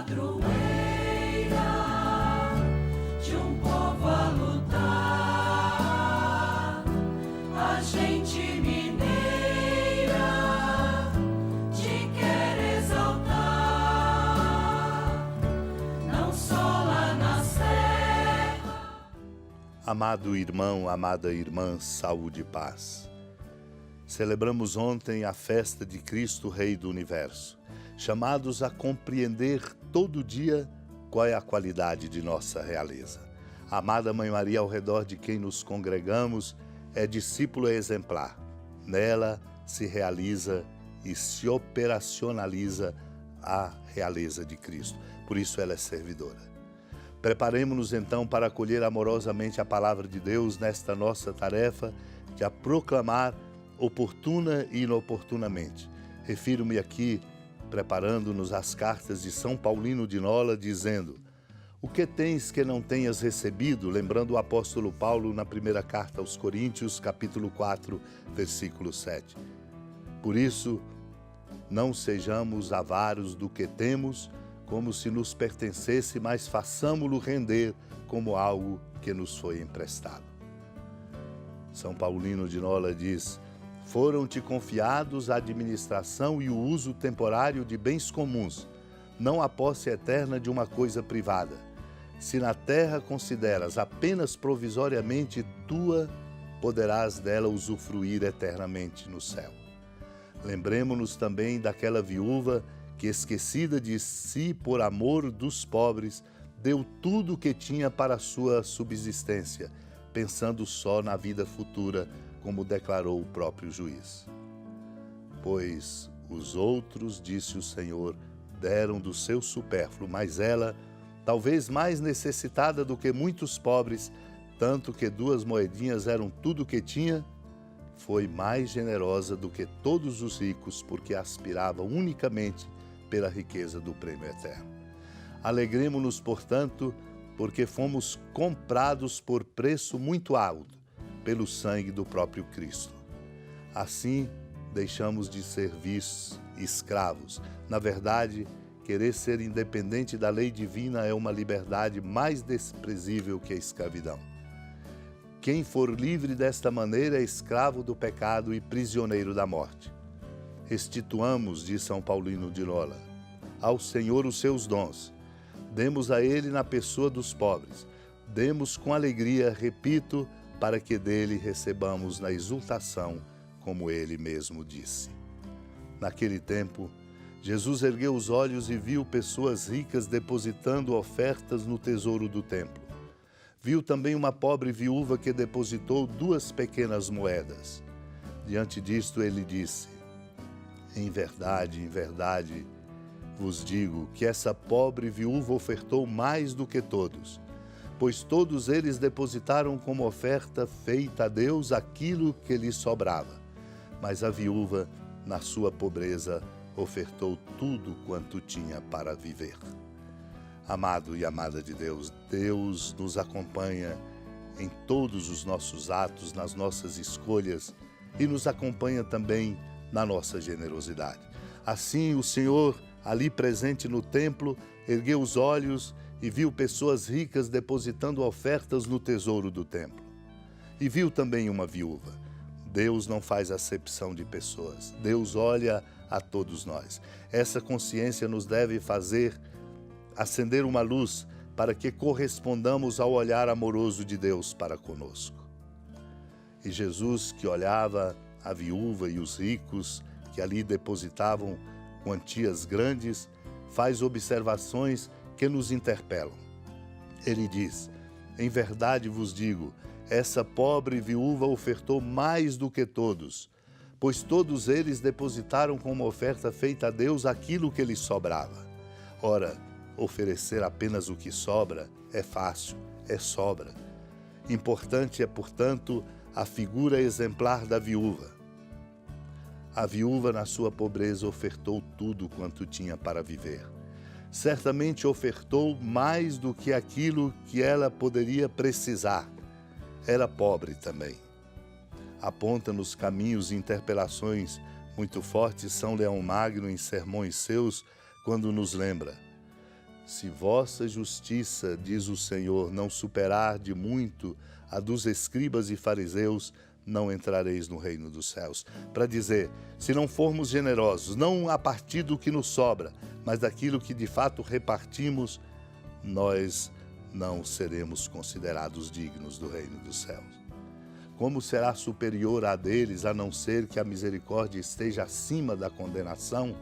padroeira de um povo a lutar, a gente mineira te quer exaltar, não só lá na serra. Amado irmão, amada irmã, saúde e paz. Celebramos ontem a festa de Cristo, Rei do Universo, chamados a compreender todo dia qual é a qualidade de nossa realeza. A amada Mãe Maria, ao redor de quem nos congregamos, é discípulo exemplar. Nela se realiza e se operacionaliza a realeza de Cristo. Por isso ela é servidora. Preparemo-nos então para acolher amorosamente a palavra de Deus nesta nossa tarefa de a proclamar oportuna e inoportunamente. Refiro-me aqui, preparando-nos as cartas de São Paulino de Nola, dizendo: o que tens que não tenhas recebido? Lembrando o apóstolo Paulo na primeira carta aos Coríntios, capítulo 4, versículo 7. Por isso, não sejamos avaros do que temos, como se nos pertencesse, mas façamo-lo render como algo que nos foi emprestado. São Paulino de Nola diz: foram-te confiados a administração e o uso temporário de bens comuns, não a posse eterna de uma coisa privada. Se na terra consideras apenas provisoriamente tua, poderás dela usufruir eternamente no céu. Lembremo-nos também daquela viúva que, esquecida de si por amor dos pobres, deu tudo o que tinha para a sua subsistência, pensando só na vida futura, como declarou o próprio juiz. Pois os outros, disse o Senhor, deram do seu supérfluo, mas ela, talvez mais necessitada do que muitos pobres, tanto que 2 moedinhas eram tudo o que tinha, foi mais generosa do que todos os ricos, porque aspirava unicamente pela riqueza do prêmio eterno. Alegremo-nos, portanto, porque fomos comprados por preço muito alto, pelo sangue do próprio Cristo. Assim, deixamos de ser vistos escravos. Na verdade, querer ser independente da lei divina é uma liberdade mais desprezível que a escravidão. Quem for livre desta maneira é escravo do pecado e prisioneiro da morte. Restituamos, diz São Paulino de Nola, ao Senhor os seus dons. Demos a Ele na pessoa dos pobres. Demos com alegria, repito, para que dele recebamos na exultação, como ele mesmo disse. Naquele tempo, Jesus ergueu os olhos e viu pessoas ricas depositando ofertas no tesouro do templo. Viu também uma pobre viúva que depositou 2 pequenas moedas. Diante disto, ele disse: em verdade, vos digo que essa pobre viúva ofertou mais do que todos, pois todos eles depositaram como oferta feita a Deus aquilo que lhes sobrava. Mas a viúva, na sua pobreza, ofertou tudo quanto tinha para viver. Amado e amada de Deus, Deus nos acompanha em todos os nossos atos, nas nossas escolhas e nos acompanha também na nossa generosidade. Assim, o Senhor, ali presente no templo, ergueu os olhos e viu pessoas ricas depositando ofertas no tesouro do templo. E viu também uma viúva. Deus não faz acepção de pessoas. Deus olha a todos nós. Essa consciência nos deve fazer acender uma luz para que correspondamos ao olhar amoroso de Deus para conosco. E Jesus, que olhava a viúva e os ricos que ali depositavam quantias grandes, faz observações que nos interpelam. Ele diz: em verdade vos digo, essa pobre viúva ofertou mais do que todos, pois todos eles depositaram como oferta feita a Deus aquilo que lhes sobrava. Ora, oferecer apenas o que sobra é fácil, é sobra. Importante é, portanto, a figura exemplar da viúva. A viúva, na sua pobreza, ofertou tudo quanto tinha para viver. Certamente ofertou mais do que aquilo que ela poderia precisar. Era pobre também. Aponta nos caminhos e interpelações muito fortes São Leão Magno em sermões seus, quando nos lembra: Se vossa justiça, diz o Senhor, não superar de muito a dos escribas e fariseus, não entrareis no reino dos céus. Para dizer, se não formos generosos, não a partir do que nos sobra, mas daquilo que de fato repartimos, nós não seremos considerados dignos do reino dos céus. Como será superior a deles, a não ser que a misericórdia esteja acima da condenação?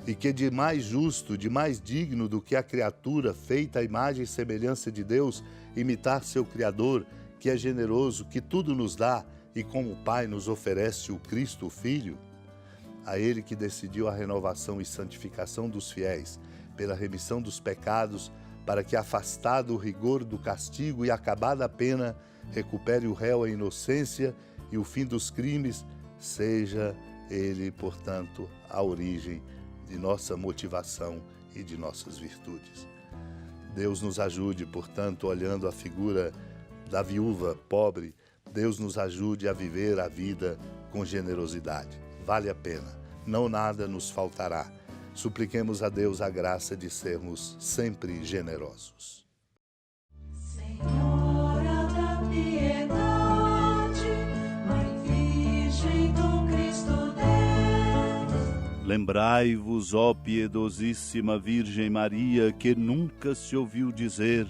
E que de mais justo, de mais digno do que a criatura feita à imagem e semelhança de Deus, imitar seu Criador, que é generoso, que tudo nos dá e como Pai nos oferece o Cristo, o Filho? A Ele que decidiu a renovação e santificação dos fiéis, pela remissão dos pecados, para que, afastado o rigor do castigo e acabada a pena, recupere o réu a inocência e o fim dos crimes, seja Ele, portanto, a origem de nossa motivação e de nossas virtudes. Deus nos ajude, portanto, olhando a figura da viúva pobre, Deus nos ajude a viver a vida com generosidade. Vale a pena, não nada nos faltará. Supliquemos a Deus a graça de sermos sempre generosos. Senhora da piedade, Mãe Virgem do Cristo Deus. Lembrai-vos, ó piedosíssima Virgem Maria, que nunca se ouviu dizer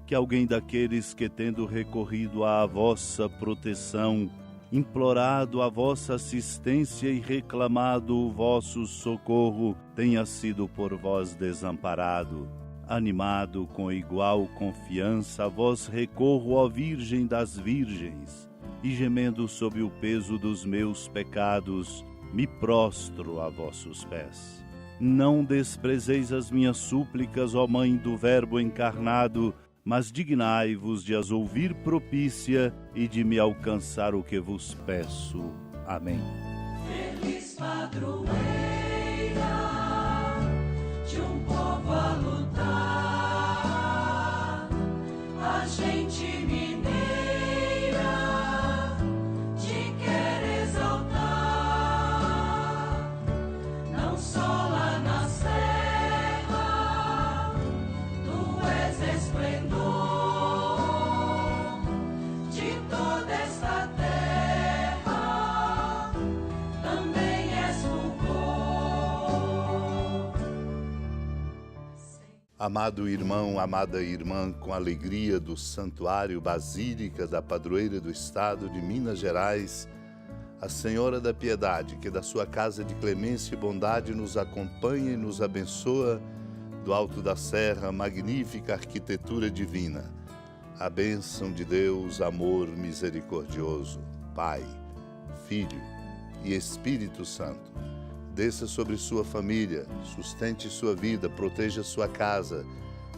que alguém daqueles que, tendo recorrido à vossa proteção, implorado a vossa assistência e reclamado o vosso socorro, tenha sido por vós desamparado. Animado com igual confiança, a vós recorro, ó Virgem das Virgens, e gemendo sob o peso dos meus pecados, me prostro a vossos pés. Não desprezeis as minhas súplicas, ó Mãe do Verbo encarnado, mas dignai-vos de as ouvir propícia e de me alcançar o que vos peço. Amém. Feliz padroeira de um povo a lutar, a gente mineira te quer exaltar, não só lá na serra, tu és esplendor de toda esta terra, também és fulgor. Amado irmão, amada irmã, com alegria do Santuário Basílica da Padroeira do Estado de Minas Gerais, a Senhora da Piedade, que da sua casa de clemência e bondade nos acompanha e nos abençoa, do alto da serra, magnífica arquitetura divina, a bênção de Deus, amor misericordioso, Pai, Filho e Espírito Santo, desça sobre sua família, sustente sua vida, proteja sua casa,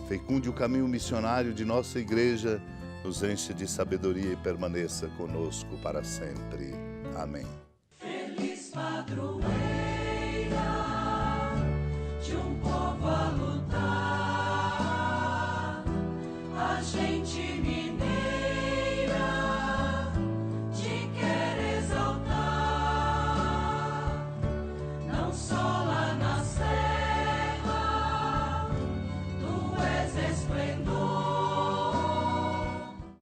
fecunde o caminho missionário de nossa igreja, nos enche de sabedoria e permaneça conosco para sempre. Amém. Feliz padroeira